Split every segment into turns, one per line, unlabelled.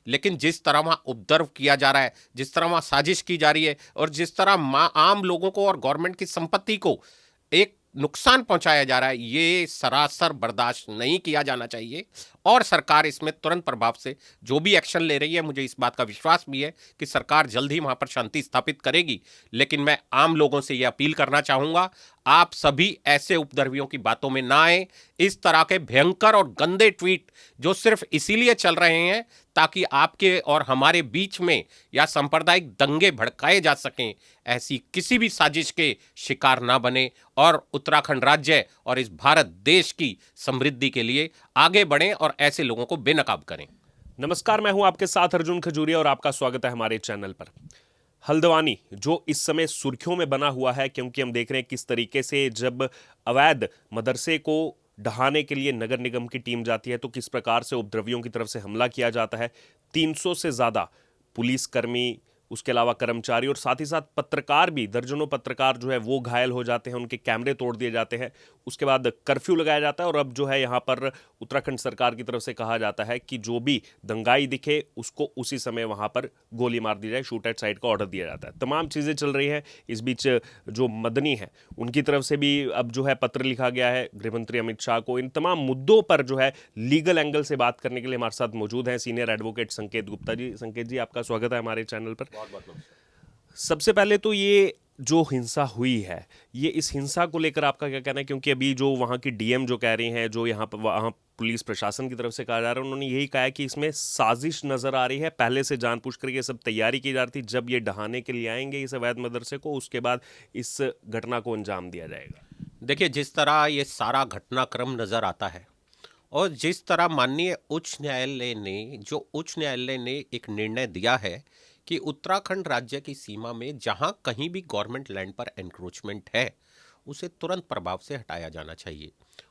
लेकिन जिस तरह वहाँ उपद्रव किया जा रहा है, जिस तरह वहाँ साजिश की जा रही है और जिस तरह आम लोगों को और गवर्नमेंट की संपत्ति को एक नुकसान पहुंचाया जा रहा है, ये सरासर बर्दाश्त नहीं किया जाना चाहिए। और सरकार इसमें तुरंत प्रभाव से जो भी एक्शन ले रही है, मुझे इस बात का विश्वास भी है कि सरकार जल्द ही वहां पर शांति स्थापित करेगी। लेकिन मैं आम लोगों से यह अपील करना चाहूंगा, आप सभी ऐसे उपद्रवियों की बातों में ना आए। इस तरह के भयंकर और गंदे ट्वीट जो सिर्फ इसीलिए चल रहे हैं ताकि आपके और हमारे बीच में या सांप्रदायिक दंगे भड़काए जा सकें, ऐसी किसी भी साजिश के शिकार ना बने और उत्तराखंड राज्य और इस भारत देश की समृद्धि के लिए आगे बढ़ें और ऐसे लोगों को बेनकाब करें।
नमस्कार, मैं हूं आपके साथ अर्जुन खजूरिया और आपका स्वागत है हमारे चैनल पर। हल्द्वानी जो इस समय सुर्खियों में बना हुआ है, क्योंकि हम देख रहे हैं किस तरीके से जब अवैध मदरसे को ढहाने के लिए नगर निगम की टीम जाती है तो किस प्रकार से उपद्रवियों की तरफ से हमला किया जाता है। 300 से ज्यादा पुलिसकर्मी, उसके अलावा कर्मचारी और साथ ही साथ पत्रकार भी, दर्जनों पत्रकार जो है वो घायल हो जाते हैं, उनके कैमरे तोड़ दिए जाते हैं। उसके बाद कर्फ्यू लगाया जाता है और अब जो है यहाँ पर उत्तराखंड सरकार की तरफ से कहा जाता है कि जो भी दंगाई दिखे उसको उसी समय वहाँ पर गोली मार दी जाए, शूट एट साइट का ऑर्डर दिया जाता है। तमाम चीज़ें चल रही हैं। इस बीच जो मदनी है उनकी तरफ से भी अब जो है पत्र लिखा गया है गृहमंत्री अमित शाह को। इन तमाम मुद्दों पर जो है लीगल एंगल से बात करने के लिए हमारे साथ मौजूद हैं सीनियर एडवोकेट संकेत गुप्ता जी। संकेत जी, आपका स्वागत है हमारे चैनल पर। सबसे पहले तो ये जो हिंसा हुई है, ये इस हिंसा को लेकर आपका क्या कहना है? क्योंकि अभी जो वहाँ की डीएम जो कह रही हैं, जो यहाँ पर वहाँ पुलिस प्रशासन की तरफ से कहा जा रहा है, उन्होंने यही कहा है कि इसमें साजिश नजर आ रही है। पहले से जानबूझ कर ये सब तैयारी की जा रही थी, जब ये ढहाने के लिए आएंगे इस अवैध मदरसे को, उसके बाद इस घटना को अंजाम दिया जाएगा।
देखिए, जिस तरह ये सारा घटनाक्रम नजर आता है और जिस तरह माननीय उच्च न्यायालय ने एक निर्णय दिया है कि उत्तराखंड राज्य की सीमा में जहां कहीं भी गवर्नमेंट लैंड पर एंक्रोचमेंट है, उसे तुरंत प्रभाव से हटाया जाना चाहिए।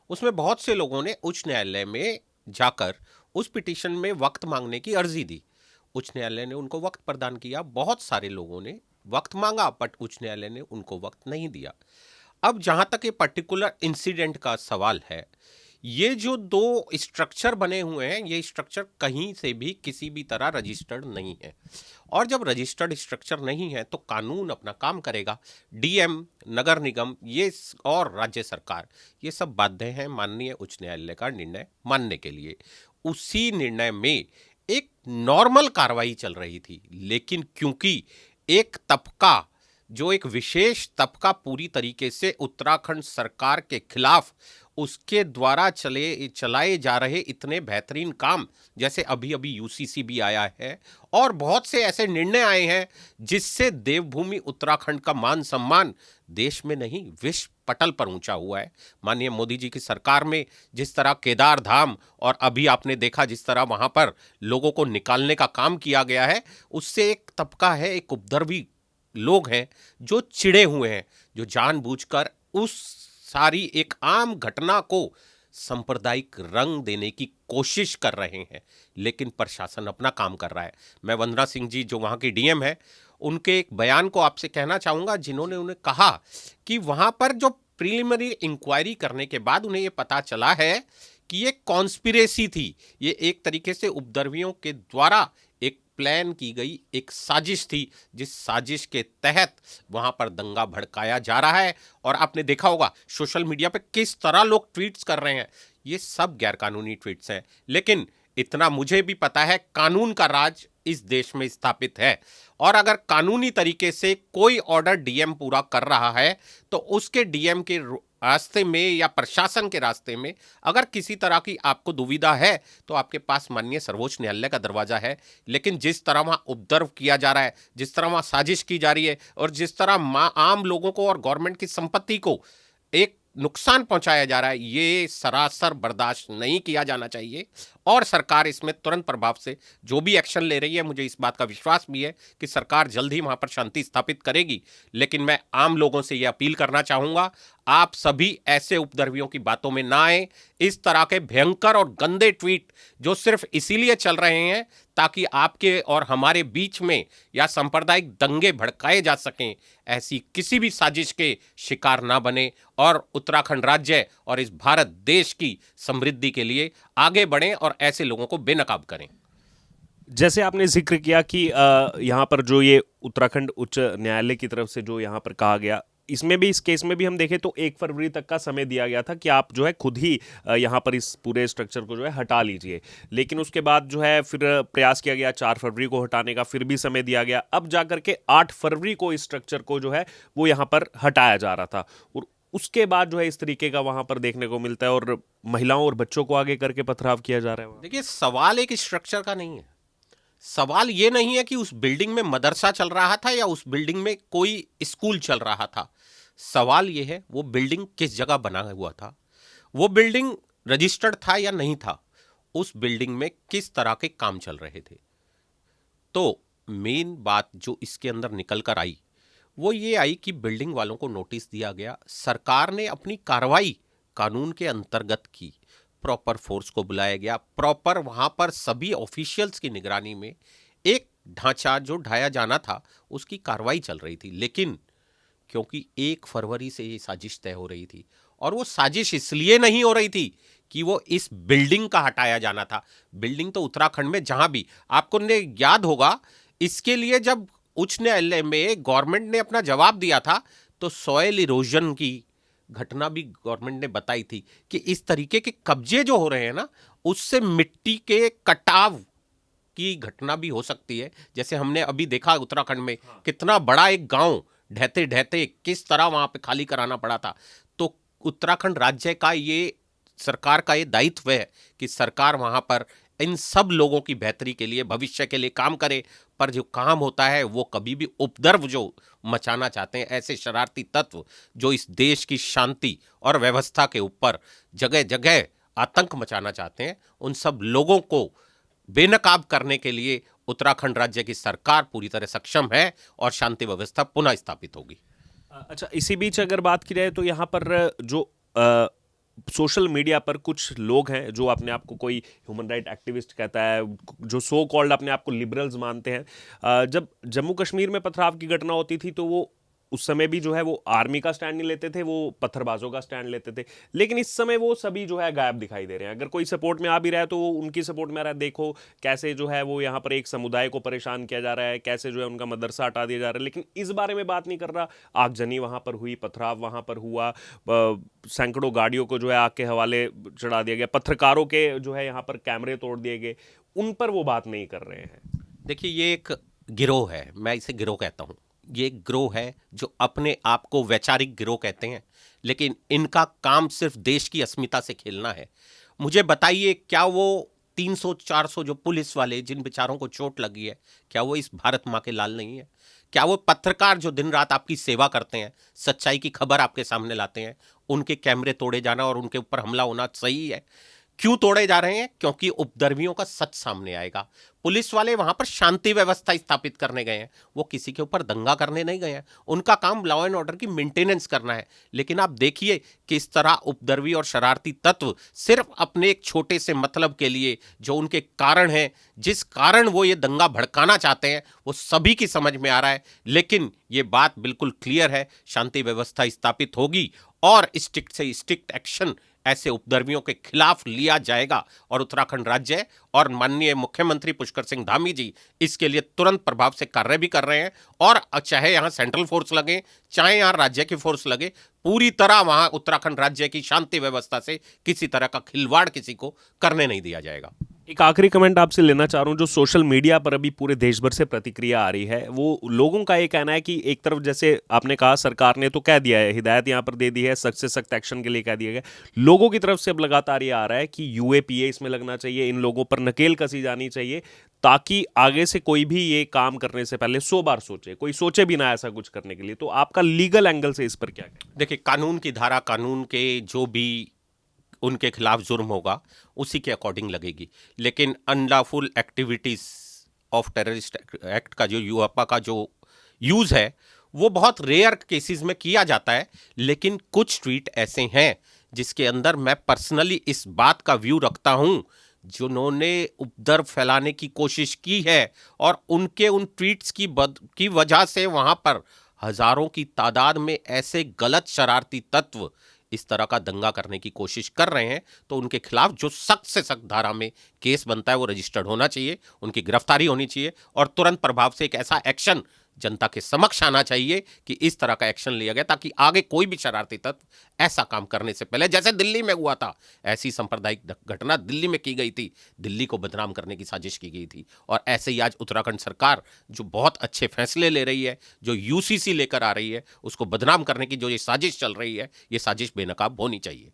उसमें बहुत से लोगों ने उच्च न्यायालय में जाकर उस पिटीशन में वक्त मांगने की अर्जी दी। उच्च न्यायालय ने उनको वक्त प्रदान किया। बहुत सारे लोगों ने वक्त मांगा, बट उच्च न्यायालय ने उनको वक्त नहीं दिया। अब जहां तक ये पर्टिकुलर इंसिडेंट का सवाल है, ये जो दो स्ट्रक्चर बने हुए हैं, ये स्ट्रक्चर कहीं से भी किसी भी तरह रजिस्टर्ड नहीं है। और जब रजिस्टर्ड स्ट्रक्चर नहीं है तो कानून अपना काम करेगा। डीएम, नगर निगम, ये और राज्य सरकार, ये सब बाध्य हैं माननीय उच्च न्यायालय का निर्णय मानने के लिए। उसी निर्णय में एक नॉर्मल कार्रवाई चल रही थी, लेकिन क्योंकि एक तबका, जो एक विशेष तबका पूरी तरीके से उत्तराखंड सरकार के खिलाफ उसके द्वारा चलाए जा रहे इतने बेहतरीन काम, जैसे अभी अभी यूसीसी भी आया है और बहुत से ऐसे निर्णय आए हैं जिससे देवभूमि उत्तराखंड का मान सम्मान देश में नहीं विश्व पटल पर ऊंचा हुआ है। माननीय मोदी जी की सरकार में जिस तरह केदार धाम और अभी आपने देखा जिस तरह वहां पर लोगों को निकालने का काम किया गया है, उससे एक तबका है, एक उपद्रवी लोग हैं जो चिढ़े हुए हैं, जो जानबूझकर उस सारी एक आम घटना को सांप्रदायिक रंग देने की कोशिश कर रहे हैं। लेकिन प्रशासन अपना काम कर रहा है। मैं वंदना सिंह जी, जो वहाँ की डीएम है, उनके एक बयान को आपसे कहना चाहूँगा, जिन्होंने उन्हें कहा कि वहाँ पर जो प्रिलिमिनरी इंक्वायरी करने के बाद उन्हें ये पता चला है कि ये कॉन्स्पिरेसी थी, ये एक तरीके से उपद्रवियों के द्वारा एक प्लान की गई एक साजिश थी, जिस साजिश के तहत वहां पर दंगा भड़काया जा रहा है। और आपने देखा होगा सोशल मीडिया पे किस तरह लोग ट्वीट्स कर रहे हैं, ये सब गैरकानूनी ट्वीट्स हैं। लेकिन इतना मुझे भी पता है, कानून का राज इस देश में स्थापित है और अगर कानूनी तरीके से कोई ऑर्डर डीएम पूरा कर रहा है तो उसके डीएम के रास्ते में या प्रशासन के रास्ते में अगर किसी तरह की आपको दुविधा है तो आपके पास माननीय सर्वोच्च न्यायालय का दरवाजा है। लेकिन जिस तरह वहां उपद्रव किया जा रहा है, जिस तरह वहां साजिश की जा रही है और जिस तरह आम लोगों को और गवर्नमेंट की संपत्ति को एक नुकसान पहुंचाया जा रहा है, ये सरासर बर्दाश्त नहीं किया जाना चाहिए। और सरकार इसमें तुरंत प्रभाव से जो भी एक्शन ले रही है, मुझे इस बात का विश्वास भी है कि सरकार जल्द ही वहां पर शांति स्थापित करेगी। लेकिन मैं आम लोगों से यह अपील करना चाहूंगा, आप सभी ऐसे उपद्रवियों की बातों में ना आए। इस तरह के भयंकर और गंदे ट्वीट जो सिर्फ इसीलिए चल रहे हैं ताकि आपके और हमारे बीच में या सांप्रदायिक दंगे भड़काए जा सकें, ऐसी किसी भी साजिश के शिकार ना बने और उत्तराखंड राज्य और इस भारत देश की समृद्धि के लिए आगे बढ़ें और ऐसे लोगों को बेनकाब करें।
जैसे आपने जिक्र किया कि यहाँ पर जो ये उत्तराखंड उच्च न्यायालय की तरफ से जो यहाँ पर कहा गया, इसमें भी, इस केस में भी हम देखें तो 1 फरवरी तक का समय दिया गया था कि आप जो है खुद ही यहाँ पर इस पूरे स्ट्रक्चर को जो है हटा लीजिए। लेकिन उसके बाद जो है फिर प्रयास किया गया 4 फरवरी को हटाने का, फिर भी समय दिया गया। अब जाकर के 8 फरवरी को इस स्ट्रक्चर को जो है वो यहाँ पर हटाया जा रहा था, और उसके बाद जो है इस तरीके का वहां पर देखने को मिलता है, और महिलाओं और बच्चों को आगे करके पथराव किया जा रहा है वहाँ।
देखिए, सवाल एक स्ट्रक्चर का नहीं है। सवाल ये नहीं है कि उस बिल्डिंग में मदरसा चल रहा था या उस बिल्डिंग में कोई स्कूल चल रहा था। सवाल ये है वो बिल्डिंग किस जगह बना हुआ था, वो बिल्डिंग रजिस्टर्ड था या नहीं था, उस बिल्डिंग में किस तरह के काम चल रहे थे। तो मेन बात जो इसके अंदर निकल कर आई वो ये आई कि बिल्डिंग वालों को नोटिस दिया गया, सरकार ने अपनी कार्रवाई कानून के अंतर्गत की, प्रॉपर फोर्स को बुलाया गया, प्रॉपर वहां पर सभी ऑफिशियल्स की निगरानी में एक ढांचा जो ढाया जाना था उसकी कार्रवाई चल रही थी। लेकिन क्योंकि 1 फरवरी से ये साजिश तय हो रही थी, और वो साजिश इसलिए नहीं हो रही थी कि वो इस बिल्डिंग का हटाया जाना था। बिल्डिंग तो उत्तराखंड में जहां भी, आपको ने याद होगा, इसके लिए जब उच्च न्यायालय में गवर्नमेंट ने अपना जवाब दिया था तो सॉयल इरोजन की घटना भी गवर्नमेंट ने बताई थी कि इस तरीके के कब्जे जो हो रहे हैं ना, उससे मिट्टी के कटाव की घटना भी हो सकती है। जैसे हमने अभी देखा उत्तराखंड में कितना बड़ा एक गांव ढहते ढहते किस तरह वहां पे खाली कराना पड़ा था। तो उत्तराखंड राज्य का ये, सरकार का ये दायित्व है कि सरकार वहां पर इन सब लोगों की बेहतरी के लिए, भविष्य के लिए काम करे। पर जो काम होता है वो कभी भी उपद्रव जो मचाना चाहते हैं, ऐसे शरारती तत्व जो इस देश की शांति और व्यवस्था के ऊपर जगह जगह आतंक मचाना चाहते हैं, उन सब लोगों को बेनकाब करने के लिए उत्तराखंड राज्य की सरकार पूरी तरह सक्षम है और शांति व्यवस्था पुनः स्थापित होगी।
अच्छा, इसी बीच अगर बात की जाए तो यहाँ पर जो सोशल मीडिया पर कुछ लोग हैं जो अपने आप को कोई ह्यूमन राइट एक्टिविस्ट कहता है, जो सो कॉल्ड अपने आप को लिबरल्स मानते हैं, जब जम्मू कश्मीर में पथराव की घटना होती थी तो वो उस समय भी जो है वो आर्मी का स्टैंड नहीं लेते थे, वो पत्थरबाजों का स्टैंड लेते थे। लेकिन इस समय वो सभी जो है गायब दिखाई दे रहे हैं। अगर कोई सपोर्ट में आ भी रहा है तो वो उनकी सपोर्ट में आ रहा है। देखो कैसे जो है वो यहाँ पर एक समुदाय को परेशान किया जा रहा है, कैसे जो है उनका मदरसा हटा दिया जा रहा है, लेकिन इस बारे में बात नहीं कर रहा। आगजनी वहां पर हुई, पथराव वहां पर हुआ, सैकड़ों गाड़ियों को जो है आग के हवाले चढ़ा दिया गया, पत्रकारों के जो है यहाँ पर कैमरे तोड़ दिए गए, उन पर वो बात नहीं कर रहे हैं।
देखिए, ये एक गिरोह है, मैं इसे गिरोह कहता हूं। ये एक गिरोह है जो अपने आप को वैचारिक गिरोह कहते हैं, लेकिन इनका काम सिर्फ देश की अस्मिता से खेलना है। मुझे बताइए, क्या वो 300-400 जो पुलिस वाले जिन बेचारों को चोट लगी है, क्या वो इस भारत माँ के लाल नहीं है? क्या वो पत्रकार जो दिन रात आपकी सेवा करते हैं, सच्चाई की खबर आपके सामने लाते हैं, उनके कैमरे तोड़े जाना और उनके ऊपर हमला होना सही है? क्यों तोड़े जा रहे हैं? क्योंकि उपद्रवियों का सच सामने आएगा। पुलिस वाले वहां पर शांति व्यवस्था स्थापित करने गए हैं, वो किसी के ऊपर दंगा करने नहीं गए हैं। उनका काम लॉ एंड ऑर्डर की मेंटेनेंस करना है। लेकिन आप देखिए किस तरह उपद्रवी और शरारती तत्व सिर्फ अपने एक छोटे से मतलब के लिए, जो उनके कारण है, जिस कारण वो ये दंगा भड़काना चाहते हैं, वो सभी की समझ में आ रहा है। लेकिन ये बात बिल्कुल क्लियर है, शांति व्यवस्था स्थापित होगी और स्ट्रिक्ट से स्ट्रिक्ट एक्शन ऐसे उपद्रवियों के खिलाफ लिया जाएगा। और उत्तराखंड राज्य और माननीय मुख्यमंत्री पुष्कर सिंह धामी जी इसके लिए तुरंत प्रभाव से कार्य भी कर रहे हैं। और चाहे यहाँ सेंट्रल फोर्स लगे, चाहे यहाँ राज्य की फोर्स लगे, पूरी तरह वहाँ उत्तराखंड राज्य की शांति व्यवस्था से किसी तरह का खिलवाड़ किसी को करने नहीं दिया जाएगा।
एक आखिरी कमेंट आपसे लेना चाह रहा हूं। जो सोशल मीडिया पर अभी पूरे देश भर से प्रतिक्रिया आ रही है, वो लोगों का ये कहना है कि एक तरफ जैसे आपने कहा सरकार ने तो कह दिया है, हिदायत यहां पर दे दी है, सख्त से सख्त एक्शन के लिए कह दिया गया। लोगों की तरफ से अब लगातार ये आ रहा है कि यूएपीए इसमें लगना चाहिए, इन लोगों पर नकेल कसी जानी चाहिए, ताकि आगे से कोई भी ये काम करने से पहले 100 बार सोचे, कोई सोचे भी ना ऐसा कुछ करने के लिए। तो आपका लीगल एंगल से इस पर क्या कहना है?
देखिए, कानून की धारा, कानून के जो भी उनके खिलाफ जुर्म होगा उसी के अकॉर्डिंग लगेगी। लेकिन unlawful activities of terrorist act का जो यूएपा का जो यूज है वो बहुत रेयर केसेस में किया जाता है। लेकिन कुछ ट्वीट ऐसे हैं जिसके अंदर मैं पर्सनली इस बात का व्यू रखता हूं, जिन्होंने उपद्रव फैलाने की कोशिश की है और उनके उन ट्वीट्स की वजह से वहां पर हजारों की तादाद में ऐसे गलत शरारती तत्व इस तरह का दंगा करने की कोशिश कर रहे हैं तो उनके खिलाफ जो सख्त से सख्त धारा में केस बनता है वो रजिस्टर्ड होना चाहिए, उनकी गिरफ्तारी होनी चाहिए और तुरंत प्रभाव से एक ऐसा एक्शन जनता के समक्ष आना चाहिए कि इस तरह का एक्शन लिया गया ताकि आगे कोई भी शरारती तत्व ऐसा काम करने से पहले, जैसे दिल्ली में हुआ था, ऐसी सांप्रदायिक घटना दिल्ली में की गई थी, दिल्ली को बदनाम करने की साजिश की गई थी। और ऐसे ही आज उत्तराखंड सरकार जो बहुत अच्छे फैसले ले रही है, जो यूसीसी लेकर आ रही है, उसको बदनाम करने की जो ये साजिश चल रही है, ये साजिश बेनकाब होनी चाहिए।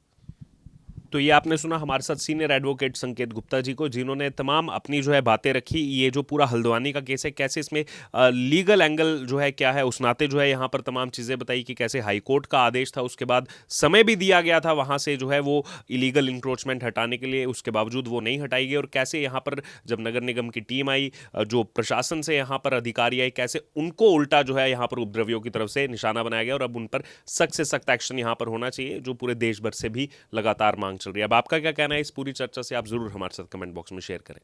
तो ये आपने सुना हमारे साथ सीनियर एडवोकेट संकेत गुप्ता जी को, जिन्होंने तमाम अपनी जो है बातें रखी। ये जो पूरा हल्द्वानी का केस है, कैसे इसमें लीगल एंगल जो है क्या है, उस नाते जो है यहाँ पर तमाम चीज़ें बताई कि कैसे हाईकोर्ट का आदेश था, उसके बाद समय भी दिया गया था वहाँ से जो है वो इलीगल इंक्रोचमेंट हटाने के लिए, उसके बावजूद वो नहीं हटाई गई। और कैसे यहाँ पर जब नगर निगम की टीम आई, जो प्रशासन से यहाँ पर अधिकारी आए, कैसे उनको उल्टा जो है यहाँ पर उपद्रवियों की तरफ से निशाना बनाया गया और अब उन पर सख्त से सख्त एक्शन यहाँ पर होना चाहिए, जो पूरे देश भर से भी लगातार मांग चल रही है। अब आपका क्या कहना है इस पूरी चर्चा से, आप जरूर हमारे साथ कमेंट बॉक्स में शेयर करें।